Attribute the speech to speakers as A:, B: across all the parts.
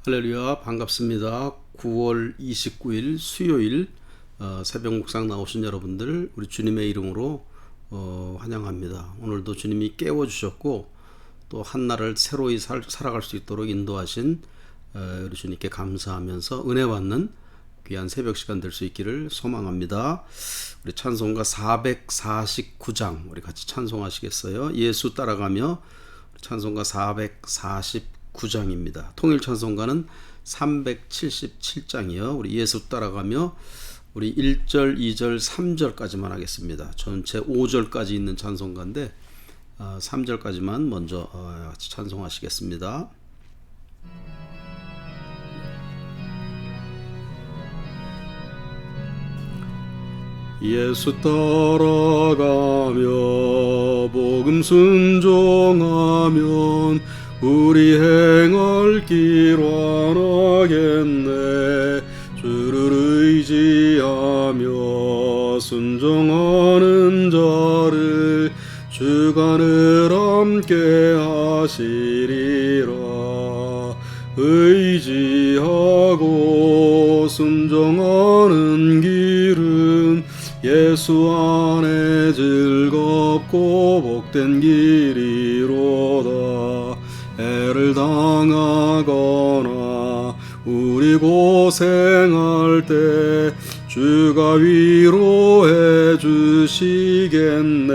A: 할렐루야, 반갑습니다. 9월 29일 수요일 새벽 묵상 나오신 여러분들 우리 주님의 이름으로 환영합니다. 오늘도 주님이 깨워주셨고 또 한날을 새로이 살아갈 수 있도록 인도하신 우리 주님께 감사하면서 은혜 받는 귀한 새벽 시간 될 수 있기를 소망합니다. 우리 찬송가 449장 우리 같이 찬송하시겠어요? 예수 따라가며 찬송가 449장입니다. 통일 찬송가는 377장이요. 우리 예수 따라가며 우리 1절, 2절, 3절까지만 하겠습니다. 전체 5절까지 있는 찬송가인데 3절까지만 먼저 같이 찬송하시겠습니다. 예수 따라가며 복음 순종하면 우리 행할 길 완하겠네. 주를 의지하며 순종하는 자를 주가 늘 함께 하시리라. 의지하고 순종하는 길은 예수 안에 즐겁고 복된 길이로다. 애를 당하거나 우리 고생할 때 주가 위로해 주시겠네.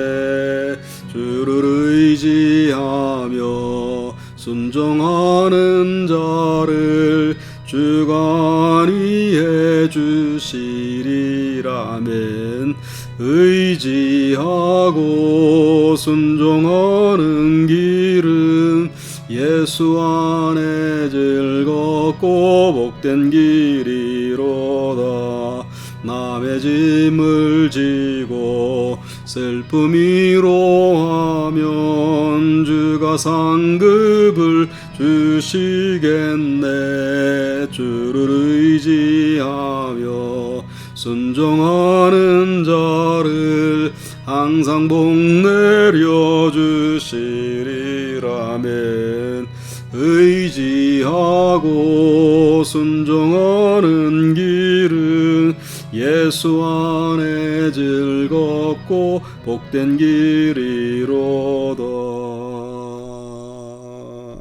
A: 주를 의지하며 순종하는 자를 주가 안위해 주시리라. 아멘. 의지하고 순종하는 길은 예수 안에 즐겁고 복된 길이로다. 남의 짐을 지고 슬픔 위로하면 주가 상급을 주시겠네. 주를 의지하며 순종하는 자를 항상 복 내려 주시리라멘. 의지하고 순종하는 길은 예수 안에 즐겁고 복된 길이로다.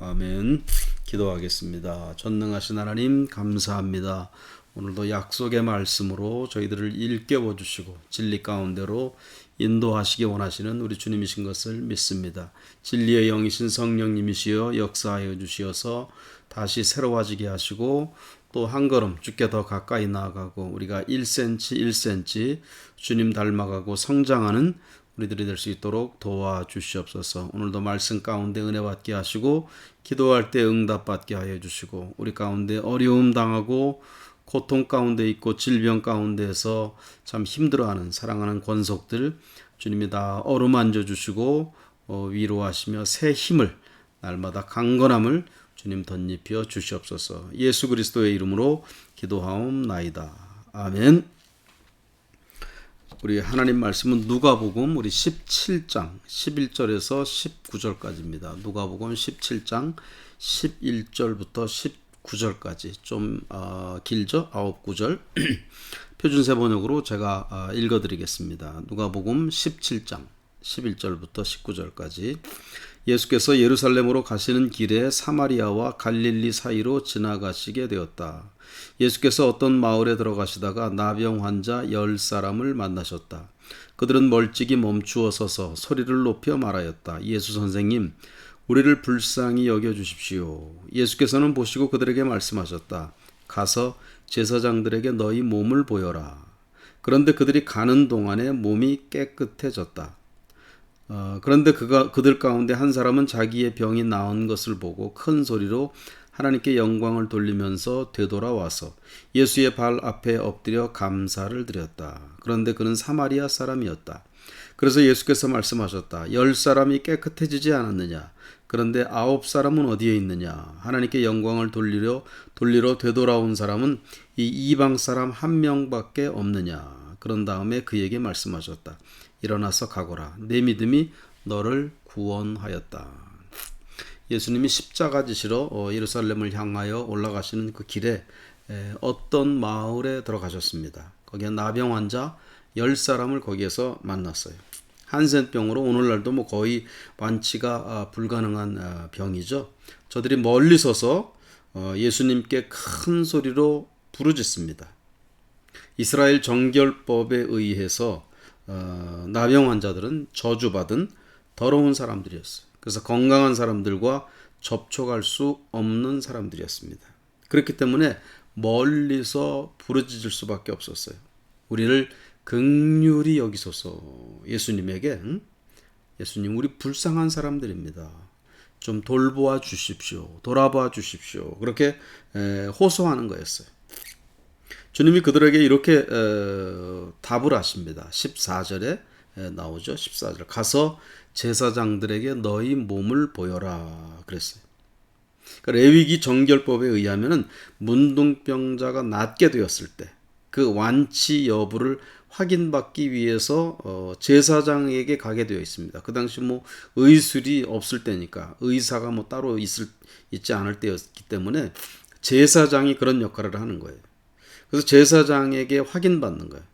A: 아멘. 기도하겠습니다. 전능하신 하나님 감사합니다. 오늘도 약속의 말씀으로 저희들을 일깨워 주시고 진리 가운데로 인도하시기 원하시는 우리 주님이신 것을 믿습니다. 진리의 영이신 성령님이시여 역사하여 주시어서 다시 새로워지게 하시고 또 한 걸음 주께 더 가까이 나아가고 우리가 1cm 1cm 주님 닮아가고 성장하는 우리들이 될 수 있도록 도와주시옵소서. 오늘도 말씀 가운데 은혜 받게 하시고 기도할 때 응답 받게 하여 주시고 우리 가운데 어려움 당하고 고통 가운데 있고 질병 가운데에서 참 힘들어하는 사랑하는 권속들 주님이 다 어루만져 주시고 위로하시며 새 힘을 날마다 강건함을 주님 덧입혀 주시옵소서. 예수 그리스도의 이름으로 기도하옵나이다. 아멘. 우리 하나님 말씀은 누가복음 우리 17장 11절에서 19절까지입니다. 누가복음 17장 11절부터 19절까지 좀 길죠? 9구절 표준세 번역으로 제가 읽어드리겠습니다. 누가복음 17장 11절부터 19절까지. 예수께서 예루살렘으로 가시는 길에 사마리아와 갈릴리 사이로 지나가시게 되었다. 예수께서 어떤 마을에 들어가시다가 나병 환자 10사람을 만나셨다. 그들은 멀찍이 멈추어 서서 소리를 높여 말하였다. 예수 선생님, 우리를 불쌍히 여겨주십시오. 예수께서는 보시고 그들에게 말씀하셨다. 가서 제사장들에게 너희 몸을 보여라. 그런데 그들이 가는 동안에 몸이 깨끗해졌다. 그런데 그들 가운데 한 사람은 자기의 병이 나은 것을 보고 큰 소리로 하나님께 영광을 돌리면서 되돌아와서 예수의 발 앞에 엎드려 감사를 드렸다. 그런데 그는 사마리아 사람이었다. 그래서 예수께서 말씀하셨다. 10사람이 깨끗해지지 않았느냐? 그런데 9사람은 어디에 있느냐? 하나님께 영광을 돌리러 되돌아온 사람은 이 이방 사람 한 명밖에 없느냐? 그런 다음에 그에게 예수님이 십자가 지시러 예루살렘을 향하여 올라가시는 그 길에 어떤 마을에 들어가셨습니다. 거기에 나병 환자 10사람을 거기에서 만났어요. 한센병으로 오늘날도 뭐 거의 완치가 불가능한 병이죠. 저들이 멀리 서서 예수님께 큰 소리로 부르짖습니다. 이스라엘 정결법에 의해서 나병 환자들은 저주받은 더러운 사람들이었어요. 그래서 건강한 사람들과 접촉할 수 없는 사람들이었습니다. 그렇기 때문에 멀리서 부르짖을 수밖에 없었어요. 우리를 긍휼히 여기소서. 예수님에게 예수님, 우리 불쌍한 사람들입니다. 좀 돌보아 주십시오. 돌아봐 주십시오. 그렇게 호소하는 거였어요. 주님이 그들에게 이렇게 답을 하십니다. 14절에 나오죠. 14절. 가서 제사장들에게 너희 몸을 보여라 그랬어요. 그러니까 레위기 정결법에 의하면은 문둥병자가 낫게 되었을 때 그 완치 여부를 확인받기 위해서 제사장에게 가게 되어 있습니다. 그 당시 뭐 의술이 없을 때니까 의사가 뭐 따로 있지 않을 때였기 때문에 제사장이 그런 역할을 하는 거예요. 그래서 제사장에게 확인받는 거예요.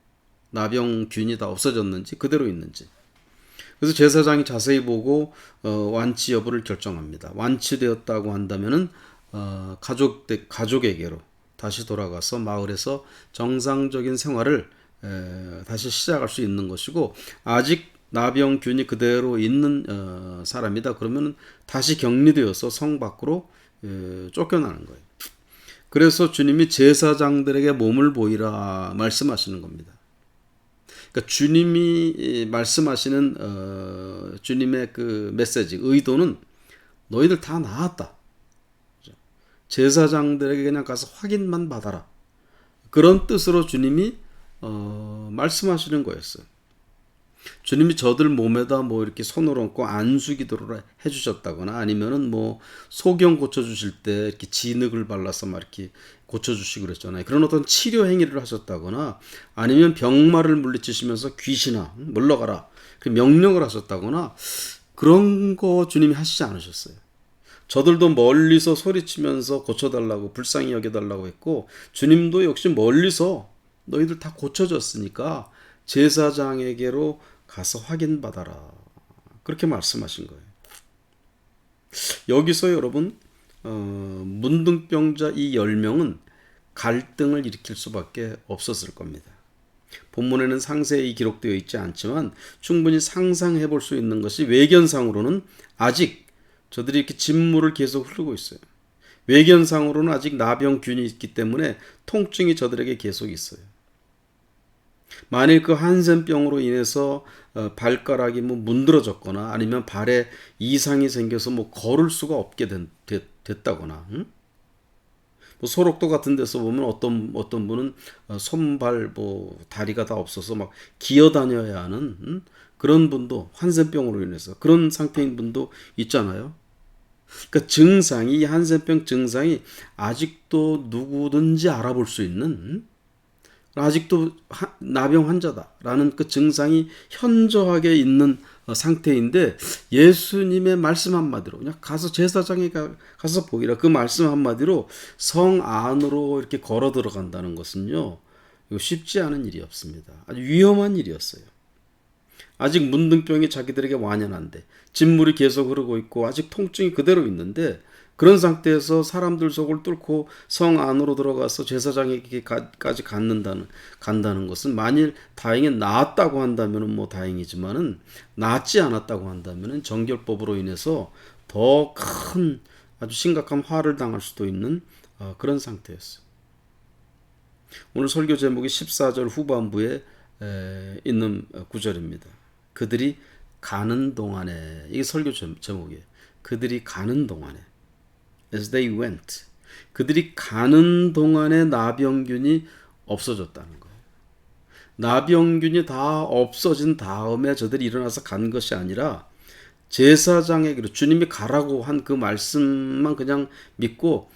A: 나병균이 다 없어졌는지 그대로 있는지. 그래서 제사장이 자세히 보고 완치 여부를 결정합니다. 완치되었다고 한다면은 가족에게로 다시 돌아가서 마을에서 정상적인 생활을 다시 시작할 수 있는 것이고, 아직 나병균이 그대로 있는 사람이다 그러면 다시 격리되어서 성 밖으로 쫓겨나는 거예요. 그래서 주님이 제사장들에게 몸을 보이라 말씀하시는 겁니다. 그러니까 주님이 말씀하시는 주님의 그 메시지, 의도는 너희들 다 나았다. 제사장들에게 그냥 가서 확인만 받아라. 그런 뜻으로 주님이 말씀하시는 거였어요. 주님이 저들 몸에다 뭐 이렇게 손을 얹고 안수기도를 해주셨다거나 아니면은 뭐 소경 고쳐주실 때 이렇게 진흙을 발라서 막 이렇게 고쳐주시고 그랬잖아요. 그런 어떤 치료 행위를 하셨다거나 아니면 병마를 물리치시면서 귀신아 물러가라 그 명령을 하셨다거나 그런 거 주님이 하시지 않으셨어요. 저들도 멀리서 소리치면서 고쳐달라고 불쌍히 여겨달라고 했고, 주님도 역시 멀리서 너희들 다 고쳐졌으니까 제사장에게로 가서 확인받아라. 그렇게 말씀하신 거예요. 여기서 여러분 문둥병자 이 10명은 갈등을 일으킬 수밖에 없었을 겁니다. 본문에는 상세히 기록되어 있지 않지만 충분히 상상해 볼 수 있는 것이 외견상으로는 아직 저들이 이렇게 진물을 계속 흐르고 있어요. 외견상으로는 아직 나병균이 있기 때문에 통증이 저들에게 계속 있어요. 만일 그 한센병으로 인해서 발가락이 뭐 문드러졌거나 아니면 발에 이상이 생겨서 뭐 걸을 수가 없게 됐다거나, 뭐 소록도 같은 데서 보면 어떤 분은 손발 뭐 다리가 다 없어서 막 기어 다녀야 하는 그런 분도 한센병으로 인해서 그런 상태인 분도 있잖아요. 그러니까 증상이 한센병 증상이 아직도 누구든지 알아볼 수 있는 아직도 나병 환자다라는 그 증상이 현저하게 있는 상태인데 예수님의 말씀 한마디로 그냥 가서 제사장에 가서 보이라 그 말씀 한마디로 성 안으로 이렇게 걸어 들어간다는 것은요 이거 쉽지 않은 일이 없습니다. 아주 위험한 일이었어요. 아직 문둥병이 자기들에게 완연한데 진물이 계속 흐르고 있고 아직 통증이 그대로 있는데 그런 상태에서 사람들 속을 뚫고 성 안으로 들어가서 제사장에게까지 간다는 것은 만일 다행히 나았다고 한다면 뭐 다행이지만은 낫지 않았다고 한다면 정결법으로 인해서 더 큰 아주 심각한 화를 당할 수도 있는 그런 상태였어요. 오늘 설교 제목이 14절 후반부에 있는 구절입니다. 그들이 가는 동안에, 이게 설교 제목이에요. 그들이 가는 동안에, as they went, 그들이 가는 동안에 나병균이 없어졌다는 거예요. 나병균이 다 없어진 다음에 저들이 일어나서 간 것이 아니라 제사장에게로 주님이 가라고 한 그 말씀만 그냥 믿고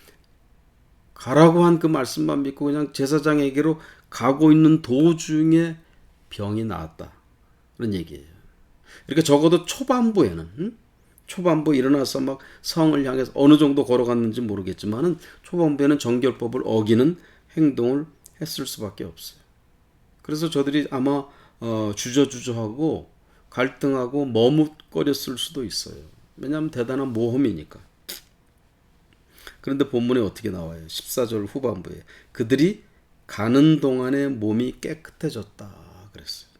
A: 그냥 제사장에게로 가고 있는 도중에 병이 나았다. 그런 얘기예요. 그러니까 적어도 초반부에는 초반부 일어나서 막 성을 향해서 어느 정도 걸어갔는지 모르겠지만은 초반부에는 정결법을 어기는 행동을 했을 수밖에 없어요. 그래서 저들이 아마 주저주저하고 갈등하고 머뭇거렸을 수도 있어요. 왜냐하면 대단한 모험이니까. 그런데 본문에 어떻게 나와요? 14절 후반부에 그들이 가는 동안에 몸이 깨끗해졌다 그랬어요.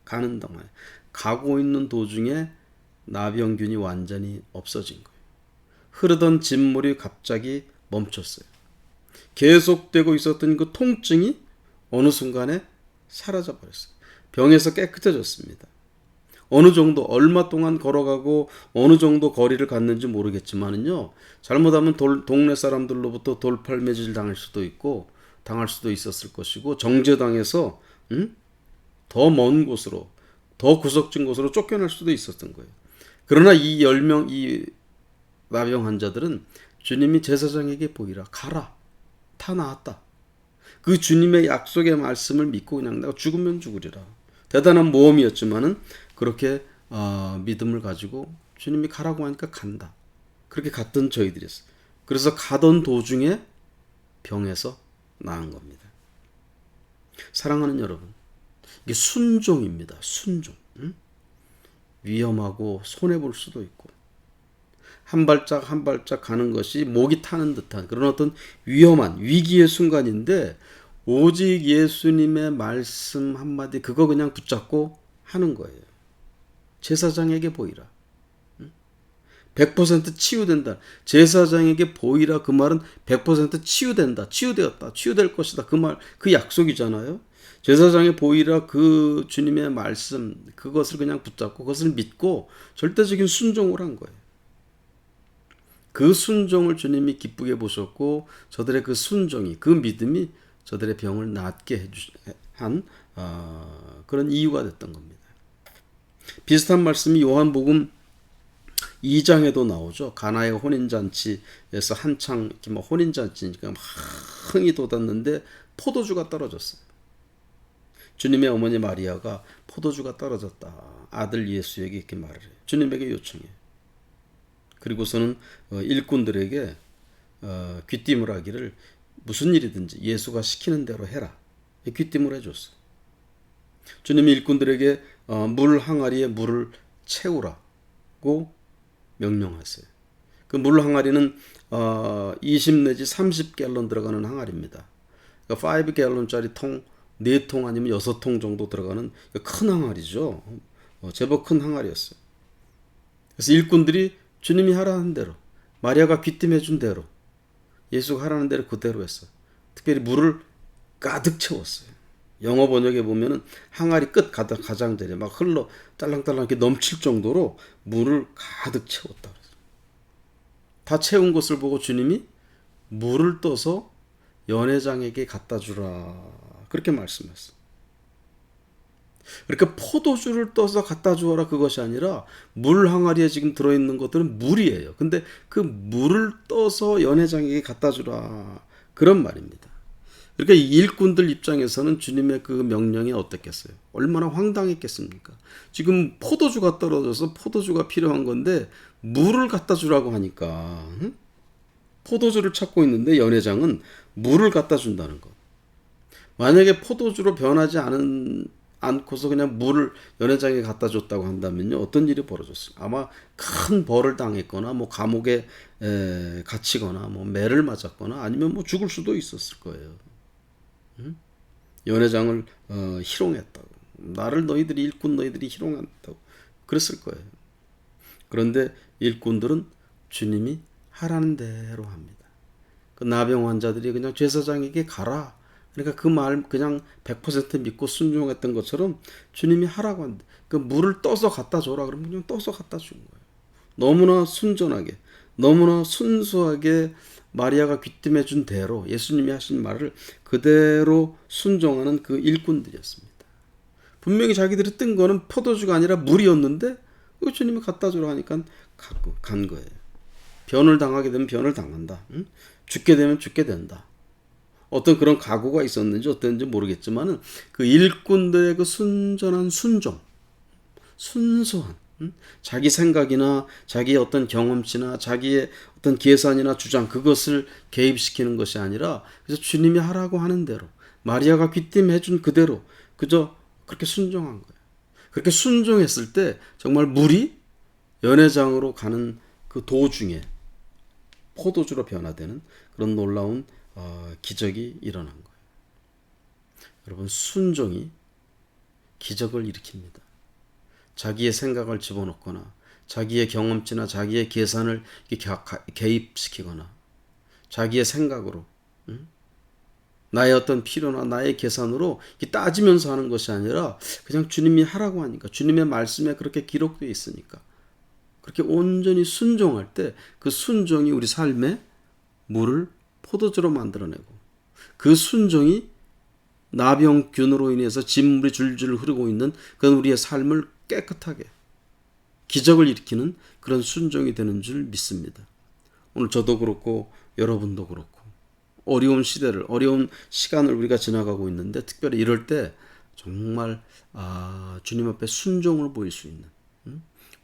A: 가는 동안에. 가고 있는 도중에 나병균이 완전히 없어진 거예요. 흐르던 진물이 갑자기 멈췄어요. 계속되고 있었던 그 통증이 어느 순간에 사라져 버렸어요. 병에서 깨끗해졌습니다. 어느 정도 얼마 동안 걸어가고 어느 정도 거리를 갔는지 모르겠지만은요. 잘못하면 동네 사람들로부터 돌팔매질 당할 수도 있고 당할 수도 있었을 것이고 정죄당해서 더 먼 곳으로 더 구석진 곳으로 쫓겨날 수도 있었던 거예요. 그러나 이 10명 이 나병 환자들은 주님이 제사장에게 보이라 가라 다 나았다. 그 주님의 약속의 말씀을 믿고 그냥 내가 죽으면 죽으리라. 대단한 모험이었지만은 그렇게 믿음을 가지고 주님이 가라고 하니까 간다. 그렇게 갔던 저희들이었어요. 그래서 가던 도중에 병에서 나은 겁니다. 사랑하는 여러분, 이게 순종입니다. 순종. 위험하고 손해볼 수도 있고 한 발짝 한 발짝 가는 것이 목이 타는 듯한 그런 어떤 위험한 위기의 순간인데 오직 예수님의 말씀 한마디 그거 그냥 붙잡고 하는 거예요. 제사장에게 보이라. 100% 치유된다. 제사장에게 보이라 그 말은 100% 치유된다. 치유되었다. 치유될 것이다. 그 말, 그 약속이잖아요. 제사장에 보이라 그 주님의 말씀 그것을 그냥 붙잡고 그것을 믿고 절대적인 순종을 한 거예요. 그 순종을 주님이 기쁘게 보셨고 저들의 그 순종이 그 믿음이 저들의 병을 낫게 한 그런 이유가 됐던 겁니다. 비슷한 말씀이 요한복음 2장에도 나오죠. 가나의 혼인잔치에서 한창 혼인잔치니까 막 흥이 돋았는데 포도주가 떨어졌어요. 주님의 어머니 마리아가 포도주가 떨어졌다. 아들 예수에게 이렇게 말을 해요. 주님에게 요청해요. 그리고서는 일꾼들에게 귀띔을 하기를 무슨 일이든지 예수가 시키는 대로 해라. 귀띔을 해줬어요. 주님이 일꾼들에게 물 항아리에 물을 채우라고 명령하세요. 그 물 항아리는 20 내지 30갤런 들어가는 항아리입니다. 그러니까 5갤런짜리 통 4통 아니면 6통 정도 들어가는 큰 항아리죠. 제법 큰 항아리였어요. 그래서 일꾼들이 주님이 하라는 대로 마리아가 귀띔해 준 대로 예수가 하라는 대로 그대로 했어요. 특별히 물을 가득 채웠어요. 영어 번역에 보면은 항아리 끝 가장자리에 막 흘러 딸랑딸랑 이렇게 넘칠 정도로 물을 가득 채웠다. 다 채운 것을 보고 주님이 물을 떠서 연회장에게 갖다 주라. 그렇게 말씀했어요. 그러니까 포도주를 떠서 갖다 주어라 그것이 아니라 물 항아리에 지금 들어있는 것들은 물이에요. 근데 그 물을 떠서 연회장에게 갖다 주라. 그런 말입니다. 그러니까 이 일꾼들 입장에서는 주님의 그 명령이 어떻겠어요? 얼마나 황당했겠습니까? 지금 포도주가 떨어져서 포도주가 필요한 건데 물을 갖다 주라고 하니까 포도주를 찾고 있는데 연회장은 물을 갖다 준다는 것. 만약에 포도주로 변하지 않고서 그냥 물을 연회장에 갖다 줬다고 한다면요. 어떤 일이 벌어졌어요? 아마 큰 벌을 당했거나 뭐 감옥에 갇히거나 뭐 매를 맞았거나 아니면 뭐 죽을 수도 있었을 거예요. 연회장을 희롱했다고. 나를 너희들이 일꾼 너희들이 희롱한다고 그랬을 거예요. 그런데 일꾼들은 주님이 하라는 대로 합니다. 그 나병 환자들이 그냥 제사장에게 가라. 그러니까 그 말 그냥 100% 믿고 순종했던 것처럼 주님이 하라고 한대. 그 물을 떠서 갖다 줘라 그러면 그냥 떠서 갖다 준 거예요. 너무나 순전하게, 너무나 순수하게 마리아가 귀띔해 준 대로 예수님이 하신 말을 그대로 순종하는 그 일꾼들이었습니다. 분명히 자기들이 뜬 거는 포도주가 아니라 물이었는데 주님이 갖다 주라 하니까 간 거예요. 변을 당하게 되면 변을 당한다. 죽게 되면 죽게 된다. 어떤 그런 각오가 있었는지 어땠는지 모르겠지만은 그 일꾼들의 그 순전한 순종, 순수한 자기 생각이나 자기의 어떤 경험치나 자기의 어떤 계산이나 주장 그것을 개입시키는 것이 아니라 그래서 주님이 하라고 하는 대로 마리아가 귀띔해 준 그대로 그저 그렇게 순종한 거예요. 그렇게 순종했을 때 정말 물이 연회장으로 가는 그 도중에 포도주로 변화되는 그런 놀라운 기적이 일어난 거예요. 여러분, 순종이 기적을 일으킵니다. 자기의 생각을 집어넣거나 자기의 경험치나 자기의 계산을 개입시키거나 자기의 생각으로 나의 어떤 필요나 나의 계산으로 따지면서 하는 것이 아니라 그냥 주님이 하라고 하니까 주님의 말씀에 그렇게 기록되어 있으니까 그렇게 온전히 순종할 때 그 순종이 우리 삶에 물을 포도주로 만들어내고 그 순종이 나병균으로 인해서 진물이 줄줄 흐르고 있는 그런 우리의 삶을 깨끗하게 기적을 일으키는 그런 순종이 되는 줄 믿습니다. 오늘 저도 그렇고 여러분도 그렇고 어려운 시대를 어려운 시간을 우리가 지나가고 있는데 특별히 이럴 때 정말 주님 앞에 순종을 보일 수 있는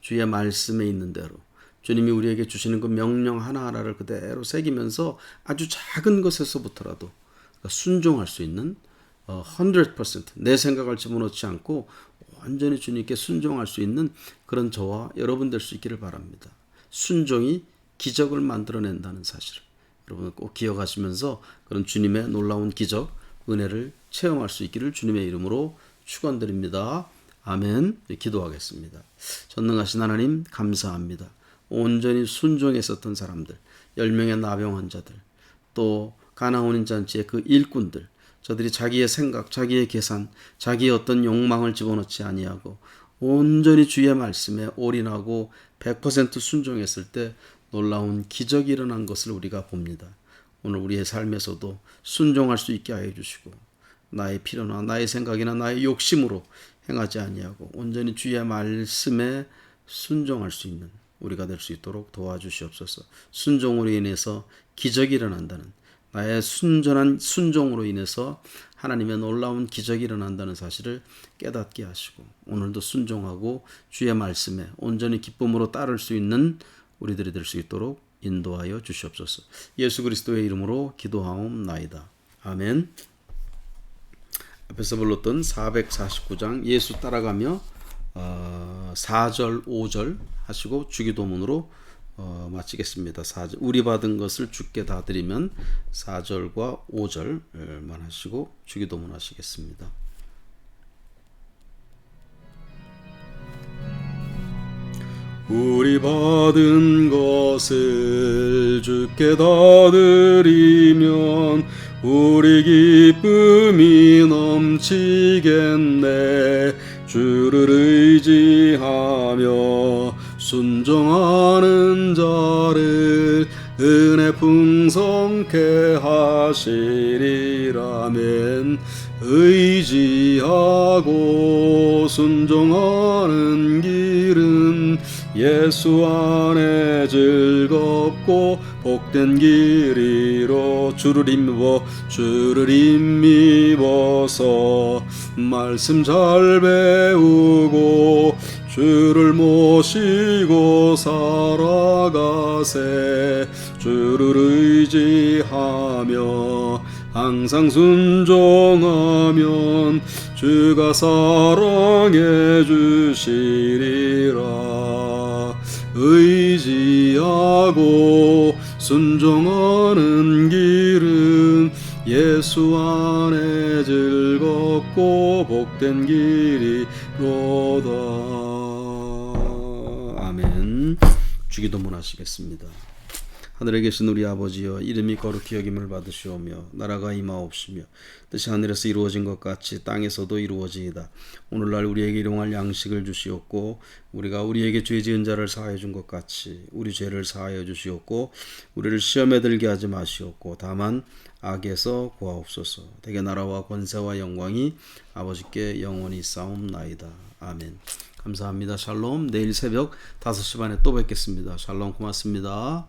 A: 주의 말씀에 있는 대로 주님이 우리에게 주시는 그 명령 하나하나를 그대로 새기면서 아주 작은 것에서부터라도 순종할 수 있는 100%내 생각을 집어넣지 않고 완전히 주님께 순종할 수 있는 그런 저와 여러분 될 수 있기를 바랍니다. 순종이 기적을 만들어낸다는 사실을 여러분 꼭 기억하시면서 그런 주님의 놀라운 기적, 은혜를 체험할 수 있기를 주님의 이름으로 축원드립니다. 아멘. 기도하겠습니다. 전능하신 하나님 감사합니다. 온전히 순종했었던 사람들, 10명의 나병 환자들, 또 가나혼인 잔치의 그 일꾼들, 저들이 자기의 생각, 자기의 계산, 자기의 어떤 욕망을 집어넣지 아니하고 온전히 주의 말씀에 올인하고 100% 순종했을 때 놀라운 기적이 일어난 것을 우리가 봅니다. 오늘 우리의 삶에서도 순종할 수 있게 하여 주시고 나의 필요나 나의 생각이나 나의 욕심으로 행하지 아니하고 온전히 주의 말씀에 순종할 수 있는 우리가 될 수 있도록 도와주시옵소서. 순종으로 인해서 기적이 일어난다는 나의 순전한 순종으로 인해서 하나님의 놀라운 기적이 일어난다는 사실을 깨닫게 하시고 오늘도 순종하고 주의 말씀에 온전히 기쁨으로 따를 수 있는 우리들이 될 수 있도록 인도하여 주시옵소서. 예수 그리스도의 이름으로 기도하옵나이다. 아멘. 앞에서 불렀던 449장 예수 따라가며 4절 5절 하시고 주기도문으로 마치겠습니다. 4절, 우리 받은 것을 주께 다 드리면 4절과 5절만 하시고 주기도문 하시겠습니다. 우리 받은 것을 주께 다 드리면 우리 기쁨이 넘치겠네. 주를 의지하며 순종하는 자를 은혜 풍성케 하시리라면 의지하고 순종하는 길은 예수 안에 즐겁고 복된 길이로 주를 힘입어서 말씀 잘 배우고 주를 모시고 살아가세. 주를 의지하며 항상 순종하면 주가 사랑해 주시리라. 의지하고 순종하는 길은 예수 안에 즐겁고 복된 길이로다. 아멘. 주기도문 하시겠습니다. 하늘에 계신 우리 아버지여, 이름이 거룩히 여김을 받으시오며 나라가 임하옵시며 뜻이 하늘에서 이루어진 것 같이 땅에서도 이루어지이다. 오늘날 우리에게 일용할 양식을 주시옵고 우리가 우리에게 죄 지은 자를 사하여 준 것 같이 우리 죄를 사하여 주시옵고 우리를 시험에 들게 하지 마시옵고 다만 악에서 구하옵소서. 대개 나라와 권세와 영광이 아버지께 영원히 싸움나이다. 아멘. 감사합니다. 샬롬. 내일 새벽 5시 반에 또 뵙겠습니다. 샬롬. 고맙습니다.